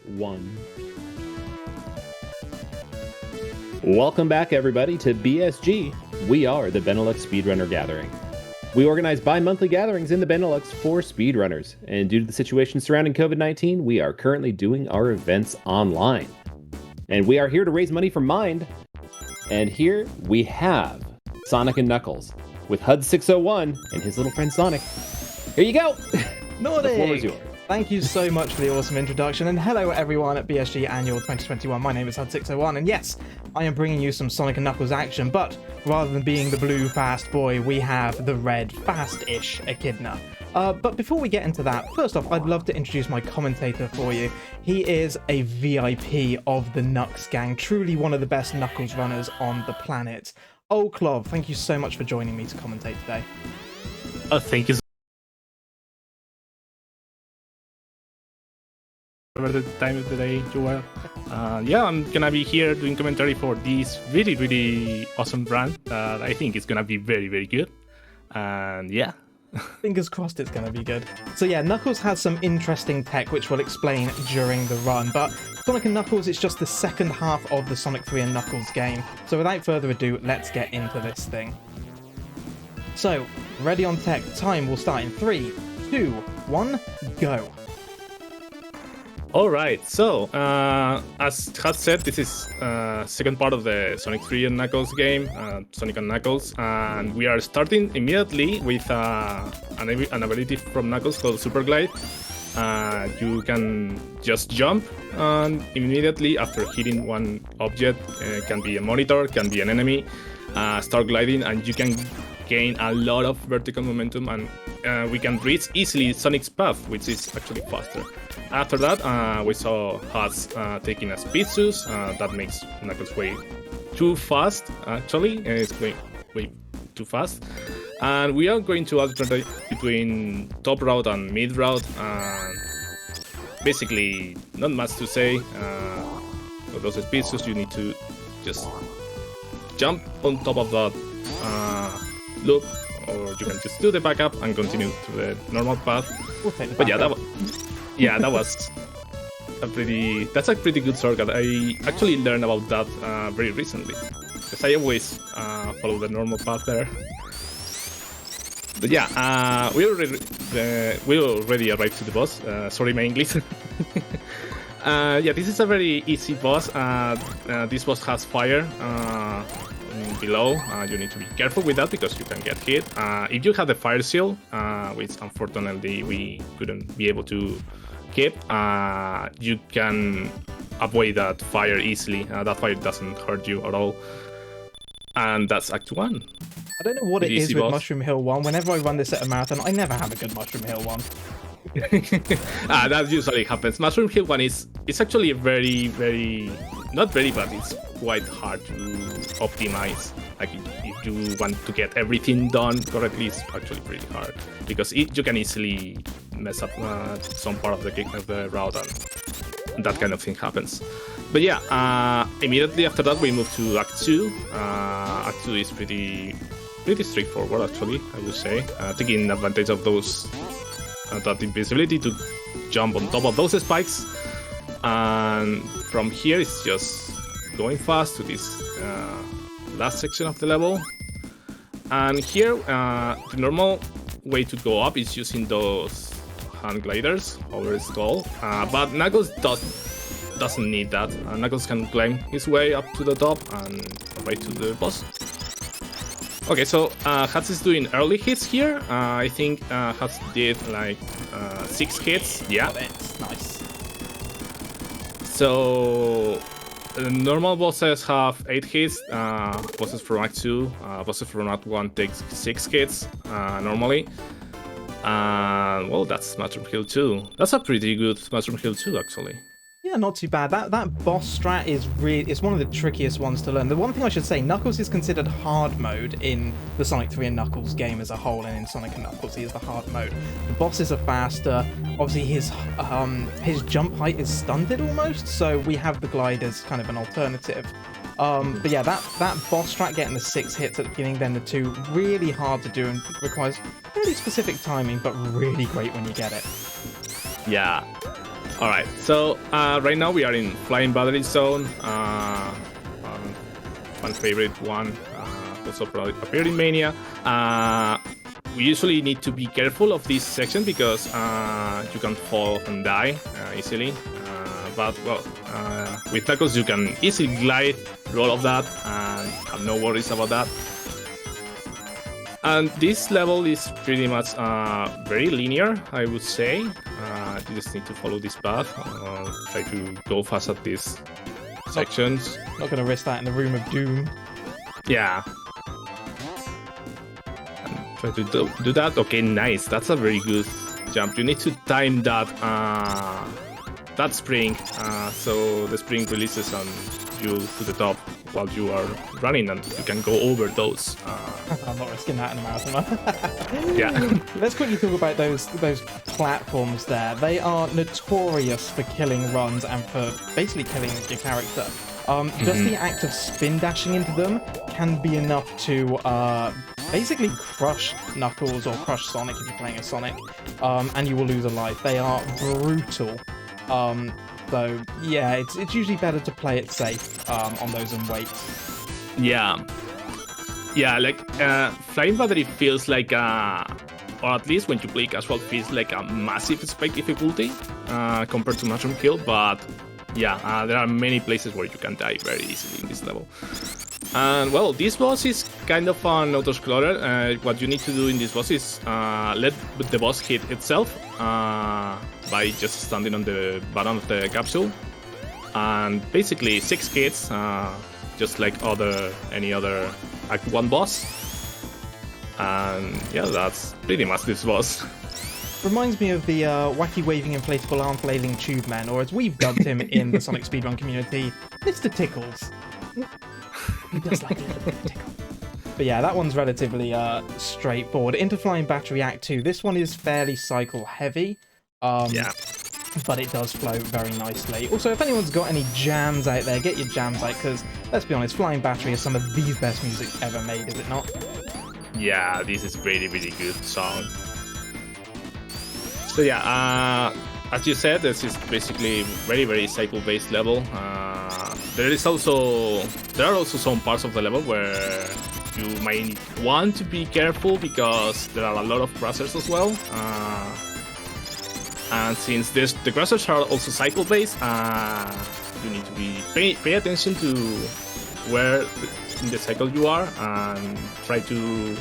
1. Welcome back, everybody, to BSG. We are the Benelux Speedrunner Gathering. We organize bi-monthly gatherings in the Benelux for speedrunners, and due to the situation surrounding COVID-19, we are currently doing our events online. And we are here to raise money for Mind, and here we have Sonic and Knuckles with huds601 and his little friend Sonic. Here you go! Nordic! The floor is yours. Thank you so much for the awesome introduction, and hello everyone at BSG Annual 2021. My name is huds601, and yes, I am bringing you some Sonic and Knuckles action, but rather than being the blue fast boy, we have the red fast-ish echidna. But before we get into that, first off, I'd love to introduce my commentator for you. He is a VIP of the Nux gang, truly one of the best Knuckles runners on the planet. Clov, thank you so much for joining me to commentate today. Thank you for the time of the day, Joel. Yeah, I'm gonna be here doing commentary for this really awesome brand. I think it's gonna be very good. And yeah. Fingers crossed it's going to be good. So yeah, Knuckles has some interesting tech which we'll explain during the run, but Sonic and Knuckles is just the second half of the Sonic 3 and Knuckles game. So without further ado, let's get into this thing. So, ready on tech, time will start in 3, 2, 1, go. Alright, so, as Hud said, this is second part of the Sonic 3 and Knuckles game, Sonic and Knuckles, and we are starting immediately with an ability from Knuckles called Super Glide. You can just jump, and immediately after hitting one object, can be a monitor, can be an enemy, start gliding, and you can gain a lot of vertical momentum, and we can reach easily Sonic's path, which is actually faster. After that, we saw Huds taking a speed boost. That makes Knuckles way too fast, actually. It's way too fast. And we are going to alternate between top route and mid route. Basically, not much to say. For those speed boosts, you need to just jump on top of that loop, or you can just do the backup and continue to the normal path. But yeah, that was a pretty good shortcut. I actually learned about that very recently, because I always follow the normal path there. But yeah, we already arrived to the boss. Sorry, my English. Yeah, this is a very easy boss. This boss has fire below. You need to be careful with that because you can get hit. If you have the fire seal, which unfortunately we couldn't be able to keep, you can avoid that fire easily. That fire doesn't hurt you at all. And that's Act 1. I don't know what it is with Mushroom Hill 1. Whenever I run this at a marathon, I never have a good Mushroom Hill 1. That usually happens. Mushroom Hill 1 is actually very not very, but it's quite hard to optimize. Like if you want to get everything done correctly, it's actually pretty hard because you can easily mess up some part of the route, and that kind of thing happens. But yeah, immediately after that we move to Act 2. Act 2 is pretty straightforward, actually, I would say, taking advantage of those that invisibility to jump on top of those spikes, and from here it's just going fast to this last section of the level. And here the normal way to go up is using those hand gliders over his skull, but Knuckles doesn't need that. Knuckles can climb his way up to the top and right to the boss. Okay, so Huds is doing early hits here. I think Huds did like 6 hits. Yeah. Nice. So normal bosses have 8 hits. Bosses from Act 2, bosses from Act 1 takes 6 hits normally. Well, that's Mushroom Hill 2. That's a pretty good Mushroom Hill 2, actually. Yeah, not too bad. That boss strat is it's one of the trickiest ones to learn. The one thing I should say, Knuckles is considered hard mode in the Sonic 3 and Knuckles game as a whole, and in Sonic and Knuckles he is the hard mode. The bosses are faster. Obviously his jump height is stunted almost, so we have the glide as kind of an alternative. But yeah, that boss strat, getting the 6 hits at the beginning, then the 2, really hard to do and requires really specific timing, but really great when you get it. Yeah. All right, so right now we are in Flying Battery Zone. One favorite one, also probably appeared in Mania. We usually need to be careful of this section because you can fall and die easily. But well, with Knuckles you can easily glide through all of that and have no worries about that. And this level is pretty much very linear, I would say. You just need to follow this path, try to go fast at these sections. Not gonna risk that in the Room of Doom. Yeah. And try to do that. Okay, nice. That's a very good jump. You need to time that that spring, so the spring releases on you to the top while you are running, and you can go over those. I'm not risking that in a marathon. Yeah. Let's quickly talk about those platforms there. They are notorious for killing runs and for basically killing your character. Just the act of spin dashing into them can be enough to basically crush Knuckles or crush Sonic if you're playing as Sonic, and you will lose a life. They are brutal. So yeah, it's usually better to play it safe on those and wait. Yeah, like Flying Battery feels like or at least when you play casual, feels like a massive spike difficulty compared to Mushroom Hill. But yeah, there are many places where you can die very easily in this level. And well, this boss is kind of an auto-scroller. What you need to do in this boss is let the boss hit itself by just standing on the bottom of the capsule. And basically 6 hits, just like any other Act 1 boss. And yeah, that's pretty much this boss. Reminds me of the wacky waving inflatable arm flailing tube man, or as we've dubbed him in the Sonic Speedrun community, Mr. Tickles. He does like a little bit of tickle. But yeah, that one's relatively straightforward. Into Flying Battery Act 2. This one is fairly cycle heavy. Yeah. But it does flow very nicely. Also, if anyone's got any jams out there, get your jams out, because let's be honest, Flying Battery is some of the best music ever made, is it not? Yeah, this is really, really good song. So yeah, as you said, this is basically very, very cycle-based level. There are also some parts of the level where you might want to be careful because there are a lot of crossers as well. And since the crossers are also cycle-based, you need to pay attention to where in the cycle you are and try to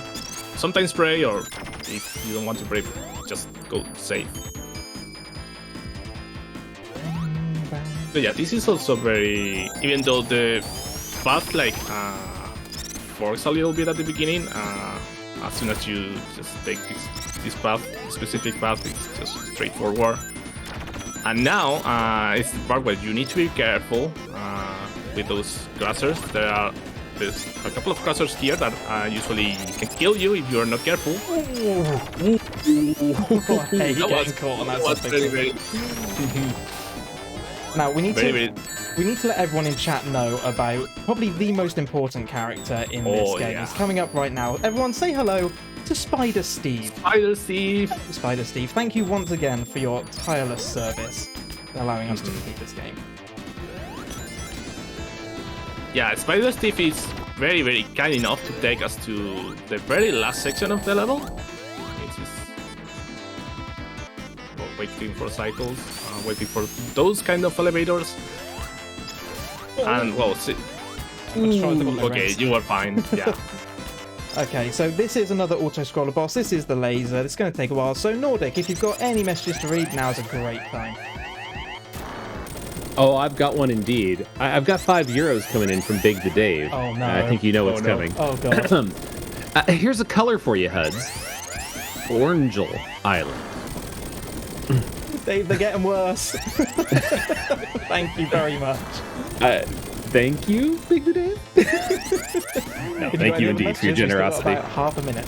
sometimes spray, or if you don't want to spray, just go safe. So yeah, this is also very, even though the path like forks a little bit at the beginning, as soon as you just take this path, specific path, it's just straightforward. And now it's the part where you need to be careful with those crossers. There's a couple of crossers here that usually can kill you if you're not careful. Hey, that was caught. That was very. Now we need to let everyone in chat know about probably the most important character in this game. Yeah. It's coming up right now. Everyone say hello to Spider Steve. Spider Steve. Spider Steve, thank you once again for your tireless service in allowing us to complete this game. Yeah, Spider Steve is very, very kind enough to take us to the very last section of the level. It's just waiting for cycles, waiting for those kind of elevators. And well, okay, you are fine. Yeah. Okay, so this is another auto-scroller boss. This is the laser. It's going to take a while. So Nordic, if you've got any messages to read, now's a great time. Oh, I've got one indeed. I've got €5 coming in from Big the Dave. Oh no! I think you know what's coming. Oh god! Here's a color for you, Huds. Orangel Island. Dave, they're getting worse. Thank you very much. Thank you, Big the Dave. No, thank you indeed for your generosity. About half a minute.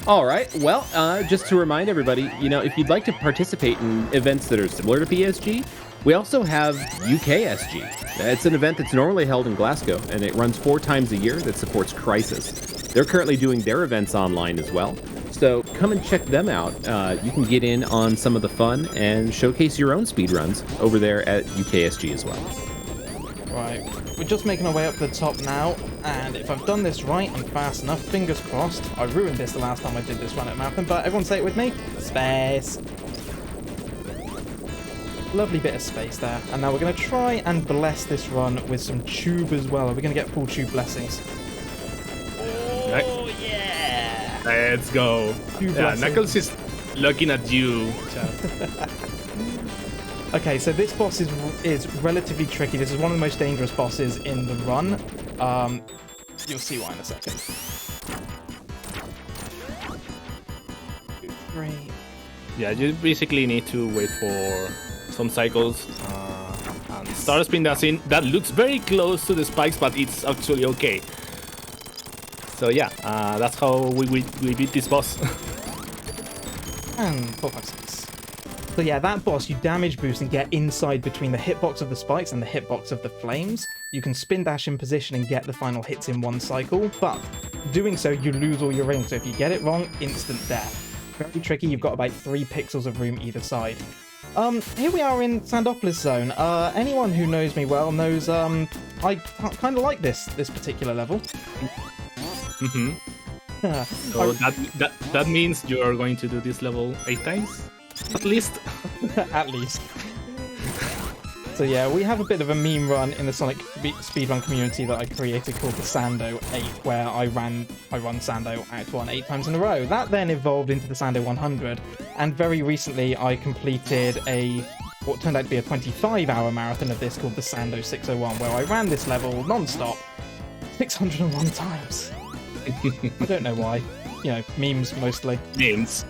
All right. Well, just to remind everybody, if you'd like to participate in events that are similar to BSG, we also have UKSG. It's an event that's normally held in Glasgow, and it runs 4 times a year that supports Crisis. They're currently doing their events online as well. So come and check them out. You can get in on some of the fun and showcase your own speedruns over there at UKSG as well. Right, we're just making our way up to the top now, and if I've done this right and fast enough, fingers crossed. I ruined this the last time I did this run at Marathon, but everyone say it with me. Space. Lovely bit of space there. And now we're going to try and bless this run with some tube as well. Are we going to get full tube blessings? Oh, yeah! Let's go. Yeah, Knuckles is looking at you. Okay, so this boss is relatively tricky. This is one of the most dangerous bosses in the run. You'll see why in a second. 2, 3. Yeah, you basically need to wait for some cycles and start spin dancing. That looks very close to the spikes, but it's actually okay. So yeah, that's how we beat this boss. And 4, 5, 6. So yeah, that boss, you damage boost and get inside between the hitbox of the spikes and the hitbox of the flames. You can spin dash in position and get the final hits in one cycle, but doing so, you lose all your rings. So if you get it wrong, instant death. Very tricky. You've got about 3 pixels of room either side. Here we are in Sandopolis Zone. Anyone who knows me well knows I kind of like this particular level. Mm-hmm. So that means you are going to do this level 8 times? At least. At least. So yeah, we have a bit of a meme run in the Sonic speedrun community that I created called the Sando 8, where I run Sando Act 1 8 times in a row. That then evolved into the Sando 100, and very recently I completed what turned out to be a 25-hour marathon of this called the Sando 601, where I ran this level non-stop 601 times. I don't know why. You know, memes mostly. Memes.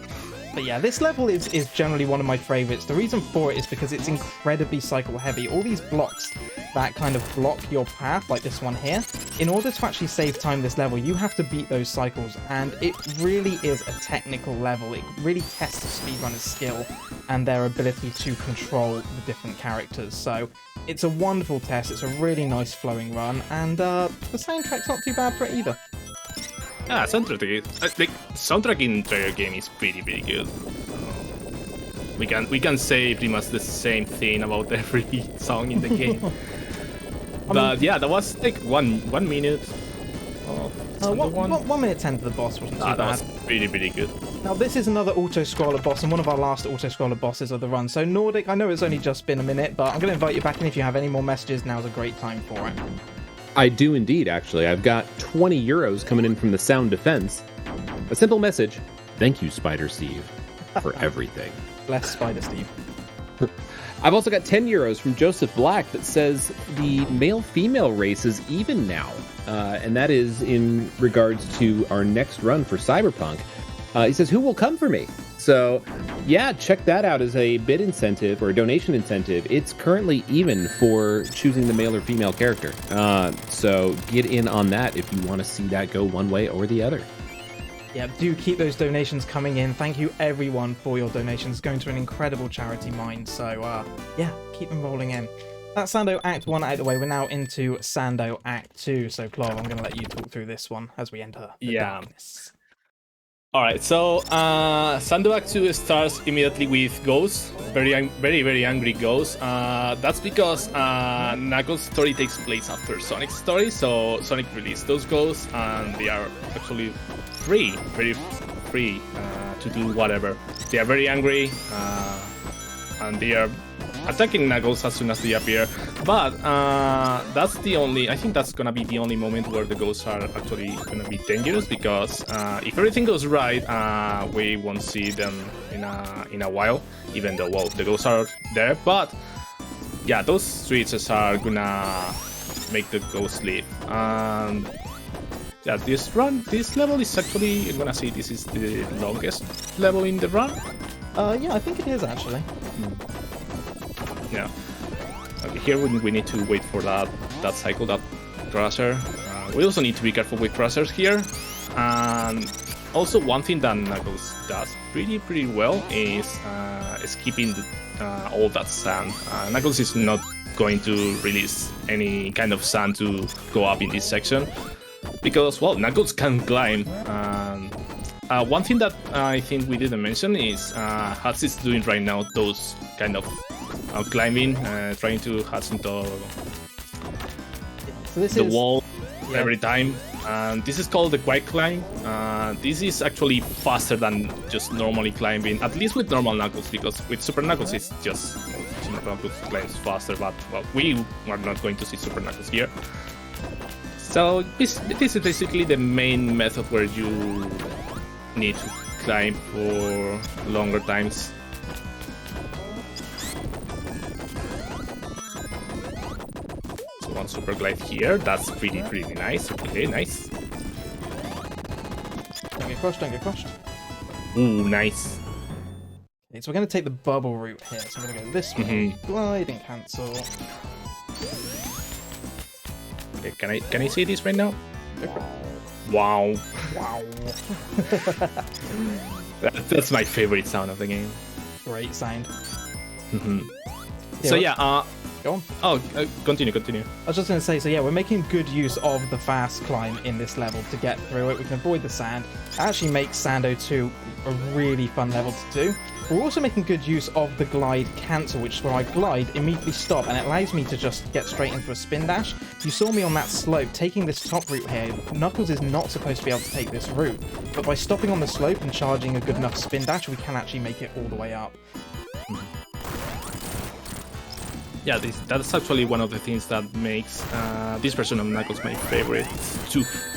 But yeah, this level is generally one of my favorites. The reason for it is because it's incredibly cycle heavy. All these blocks that kind of block your path, like this one here, in order to actually save time this level, you have to beat those cycles, and it really is a technical level. It really tests the speedrunner's skill and their ability to control the different characters. So it's a wonderful test. It's a really nice flowing run, and the soundtrack's not too bad for it either. Ah, soundtrack in trailer game is pretty good. We can say pretty much the same thing about every song in the game. But yeah, that was like one minute. 1 minute 10 to the boss wasn't too bad. That was pretty good. Now this is another auto-scroller boss, and one of our last auto-scroller bosses of the run. So Nordic, I know it's only just been a minute, but I'm going to invite you back in. If you have any more messages, now's a great time for it. I do indeed, actually. I've got 20 euros coming in from the Sound Defense. A simple message. Thank you, Spider Steve, for everything. Bless Spider Steve. I've also got 10 euros from Joseph Black that says the male-female race is even now. And that is in regards to our next run for Cyberpunk. He says, who will come for me? So, yeah, check that out as a bid incentive or a donation incentive. It's currently even for choosing the male or female character. So get in on that if you want to see that go one way or the other. Yeah, do keep those donations coming in. Thank you, everyone, for your donations. Going to an incredible charity mind. So, yeah, keep them rolling in. That's Sando Act 1 out of the way. We're now into Sando Act 2. So, Clov, I'm going to let you talk through this one as we enter the darkness. Alright, so Sando Act 2 starts immediately with ghosts, very angry ghosts. That's because Knuckles' story takes place after Sonic's story, so Sonic released those ghosts, and they are actually very free to do whatever. They are very angry, and they are attacking Knuckles as soon as they appear. But I think that's gonna be the only moment where the ghosts are actually gonna be dangerous, because if everything goes right, we won't see them in a while, even though, well, the ghosts are there. But yeah, those switches are gonna make the ghosts leave. Yeah, this level is actually, I'm gonna say this is the longest level in the run. Yeah, I think it is actually. Yeah. Okay, here we need to wait for that cycle, that crusher. We also need to be careful with crushers here. And also one thing that Knuckles does pretty well is skipping all that sand. Knuckles is not going to release any kind of sand to go up in this section, because, well, Knuckles can climb. one thing that I think we didn't mention is Huds is doing right now those kind of climbing, trying to hats into the wall every time. And this is called the quick climb. This is actually faster than just normally climbing, at least with normal Knuckles, because with Super Knuckles it's just Super Knuckles climbs faster, but well, we are not going to see Super Knuckles here. So this is basically the main method where you need to climb for longer times. So one super glide here, that's pretty nice. Okay, nice. Don't get crushed, don't get crushed. Ooh, nice. Okay, so we're going to take the bubble route here. So we're going to go this way, glide and cancel. Okay, can I see this right now? Wow. Wow. That's my favorite sound of the game. Great sound. So yeah, go on. Oh, continue. I was just going to say, so yeah, we're making good use of the fast climb in this level to get through it. We can avoid the sand. It actually makes Sando 2 a really fun level to do. We're also making good use of the glide cancel, which is where I glide, immediately stop, and it allows me to just get straight into a spin dash. You saw me on that slope taking this top route here. Knuckles is not supposed to be able to take this route, but by stopping on the slope and charging a good enough spin dash, we can actually make it all the way up. Yeah, that's actually one of the things that makes this version of Knuckles my favorite. It's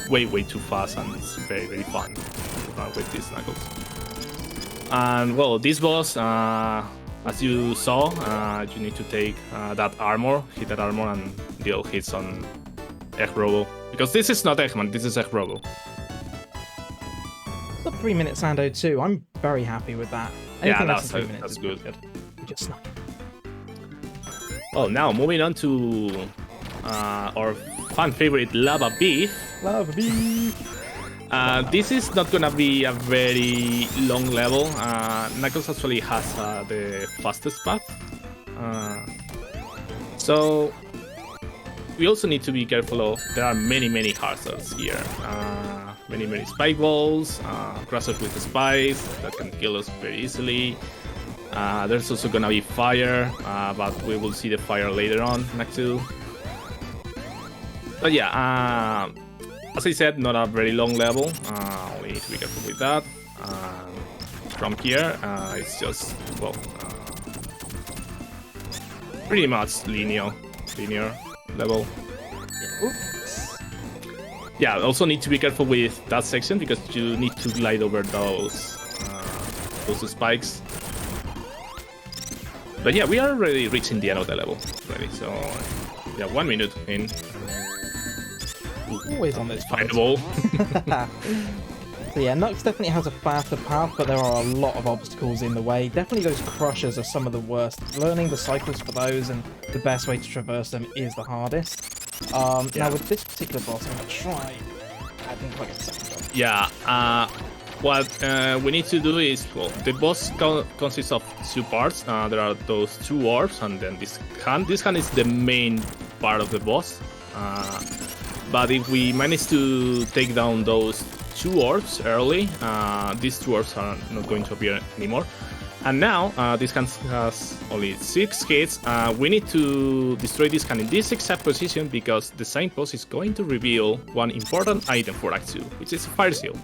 way too fast, and it's very fun with these Knuckles. And well, this boss, as you saw, you need to take that armor, hit that armor, and deal hits on Egg Robo. Because this is not Eggman, this is Egg Robo. The 3-minute Sando 2, I'm very happy with that. Anything Yeah, less than 3 minutes that's is good. Just snuck. Well, now moving on to our fan favorite Lava Beef. Lava Beef! This is not gonna be a very long level. Knuckles actually has the fastest path. So we also need to be careful of, there are many hazards here. Many spike balls, crushers with spikes that can kill us very easily. There's also gonna be fire, but we will see the fire later on in Act 2. But yeah, as I said, not a very long level. We need to be careful with that. From here, it's just, well, pretty much linear level. Oops. Yeah, also need to be careful with that section because you need to glide over those spikes. But yeah, we are already reaching the end of the level already. So yeah, 1 minute in. Always on this Findable. So yeah, Nux definitely has a faster path, but there are a lot of obstacles in the way. Definitely those crushers are some of the worst. Learning the cycles for those and the best way to traverse them is the hardest. Now with this particular boss, I'm going to try adding like a second jump. Yeah, what we need to do is, well, the boss consists of 2 parts. There are those 2 orbs, and then this hand. This hand is the main part of the boss. But if we manage to take down those 2 orbs early, these 2 orbs are not going to appear anymore. And now, this hand has only 6 hits. We need to destroy this hand in this exact position because the signpost is going to reveal one important item for Act 2, which is a fire seal.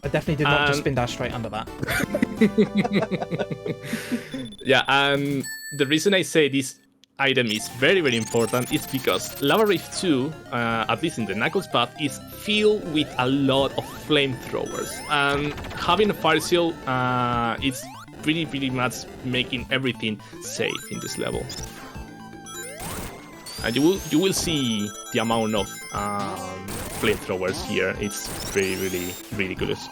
I definitely did not just spin dash straight under that. Yeah, and the reason I say this item is very important is because Lava Rift 2, at least in the Knuckles path, is filled with a lot of flamethrowers, and having a fire seal is pretty much making everything safe in this level. And you will see the amount of flamethrowers here. It's really ridiculous.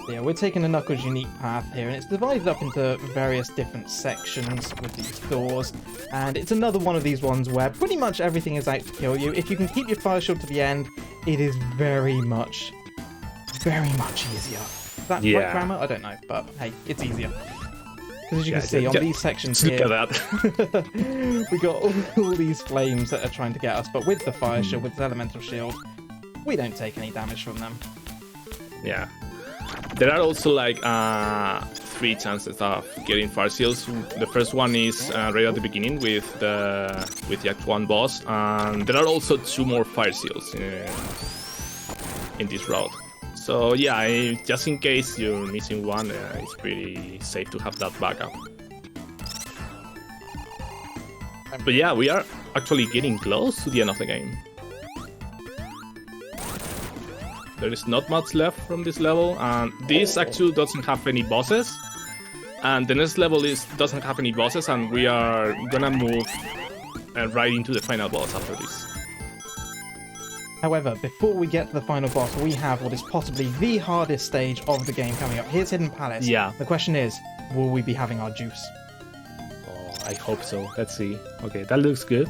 Yeah, we're taking a Knuckles unique path here, and it's divided up into various different sections with these doors. And it's another one of these ones where pretty much everything is out to kill you. If you can keep your fire shield to the end, it is very much easier. Is that right grammar? I don't know, but hey, it's easier. Because as you can see, on these sections here, look at that. we got all these flames that are trying to get us, but with the fire shield, with the elemental shield, we don't take any damage from them. Yeah. There are also like 3 chances of getting fire seals. The first one is right at the beginning with the Act 1 boss, and there are also 2 more fire seals in this route. So yeah, just in case you're missing one, it's pretty safe to have that backup. But yeah, we are actually getting close to the end of the game. There is not much left from this level, and this Act 2 doesn't have any bosses. And the next level doesn't have any bosses, and we are gonna move right into the final boss after this. However, before we get to the final boss, we have what is possibly the hardest stage of the game coming up. Here's Hidden Palace. Yeah. The question is, will we be having our juice? Oh, I hope so. Let's see. Okay, that looks good.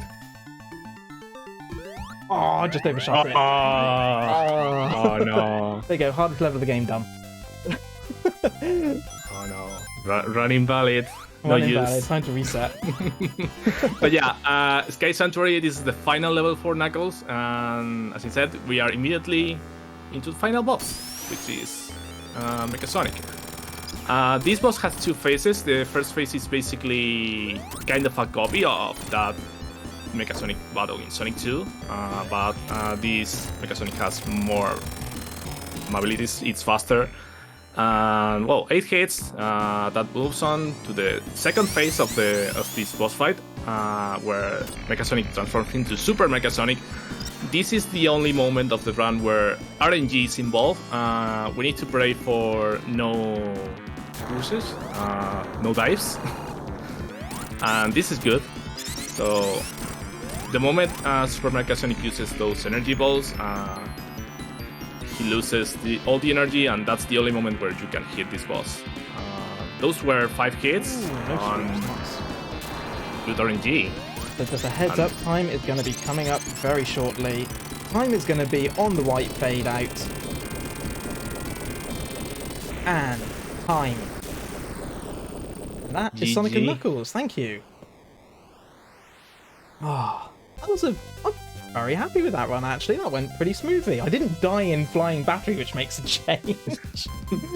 Oh, just overshot it. Oh no. There you go, hardest level of the game done. Oh no. Run invalid. No use. Invalid. Time to reset. But yeah, Sky Sanctuary, this is the final level for Knuckles, and as I said, we are immediately into the final boss, which is Mechasonic. This boss has 2 phases. The first phase is basically kind of a copy of that Mechasonic battle in Sonic 2, but this Mechasonic has more abilities, it's faster. And well, 8 hits. That moves on to the second phase of this boss fight, where Mechasonic transforms into Super Mechasonic. This is the only moment of the run where RNG is involved. We need to pray for no bruises, no dives, and this is good. So the moment Super Mechasonic uses those energy balls, he loses all the energy, and that's the only moment where you can hit this boss. Those were 5 hits on good RNG. So just a heads up, time is going to be coming up very shortly. Time is going to be on the white fade out. And time. That is Sonic and Knuckles, thank you. Ah, that was I'm very happy with that run, actually. That went pretty smoothly. I didn't die in flying battery, which makes a change.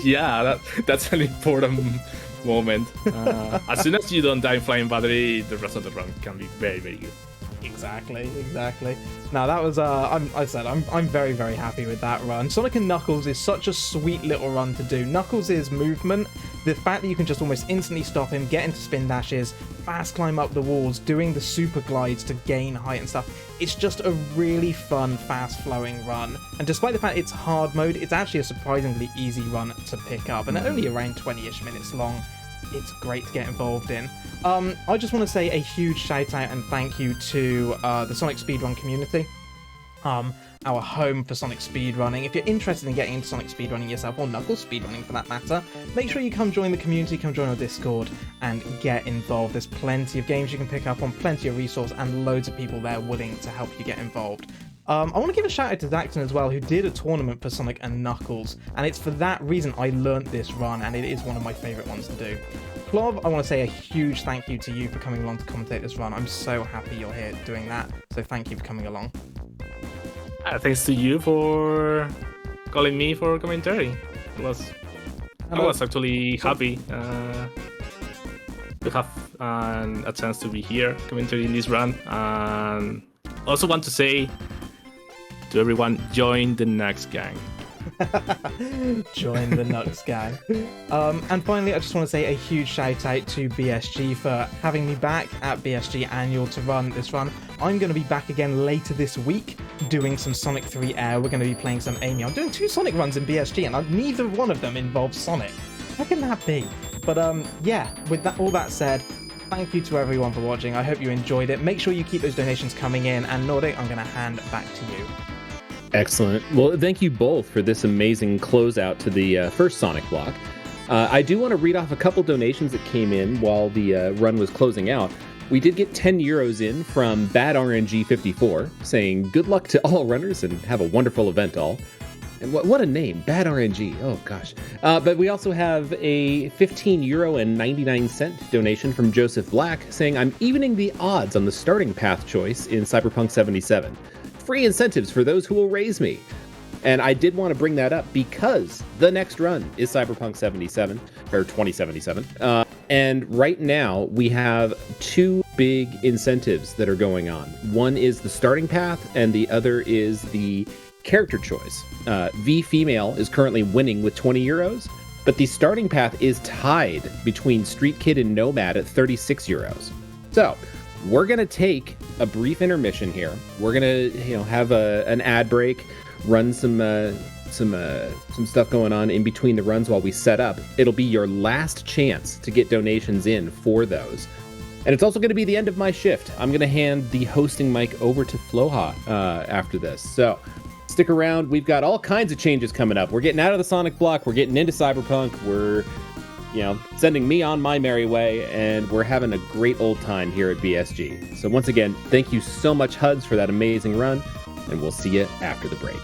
Yeah, that's an important moment. As soon as you don't die in flying battery, the rest of the run can be very, very good. Exactly. Now that was I'm very, very happy with that run. Sonic and Knuckles is such a sweet little run to do. Knuckles' movement, the fact that you can just almost instantly stop him, get into spin dashes, fast climb up the walls, doing the super glides to gain height and stuff. It's just a really fun, fast flowing run. And despite the fact it's hard mode, it's actually a surprisingly easy run to pick up, and only around 20-ish minutes long. It's great to get involved in. I just want to say a huge shout out and thank you to the Sonic Speedrun community, our home for Sonic speedrunning. If you're interested in getting into Sonic speedrunning yourself, or Knuckles speedrunning for that matter, make sure you come join the community, come join our Discord, and get involved. There's plenty of games you can pick up on, plenty of resources, and loads of people there willing to help you get involved. I want to give a shout out to Daxton as well, who did a tournament for Sonic and Knuckles, and it's for that reason I learnt this run, and it is one of my favourite ones to do. Plov, I want to say a huge thank you to you for coming along to commentate this run. I'm so happy you're here doing that, so thank you for coming along. Thanks to you for calling me for commentary. I was actually happy to have a chance to be here commentating this run, and also want to say to everyone, join the Nux gang. Join the Nux gang. And finally, I just want to say a huge shout out to BSG for having me back at BSG Annual to run this run. I'm going to be back again later this week doing some Sonic 3 Air. We're going to be playing some Amy. I'm doing 2 Sonic runs in BSG, and neither one of them involves Sonic. How can that be? But yeah, with all that said, thank you to everyone for watching. I hope you enjoyed it. Make sure you keep those donations coming in, and Nordic, I'm going to hand back to you. Excellent. Well, thank you both for this amazing closeout to the first Sonic block. I do want to read off a couple donations that came in while the run was closing out. We did get 10 euros in from Bad RNG 54, saying good luck to all runners and have a wonderful event all. And what a name, Bad RNG. Oh gosh. But we also have a €15.99 donation from Joseph Black, saying I'm evening the odds on the starting path choice in Cyberpunk 77. Free incentives for those who will raise me. And I did want to bring that up because the next run is Cyberpunk 77 or 2077. And right now we have two big incentives that are going on. One is the starting path and the other is the character choice. V Female is currently winning with 20 euros, but the starting path is tied between Street Kid and Nomad at 36 euros. So we're going to take a brief intermission here. We're going to, have an ad break, run some stuff going on in between the runs while we set up. It'll be your last chance to get donations in for those. And it's also going to be the end of my shift. I'm going to hand the hosting mic over to Floha after this. So stick around. We've got all kinds of changes coming up. We're getting out of the Sonic block. We're getting into Cyberpunk. We're, sending me on my merry way. And we're having a great old time here at BSG. So once again, thank you so much, HUDs, for that amazing run. And we'll see you after the break.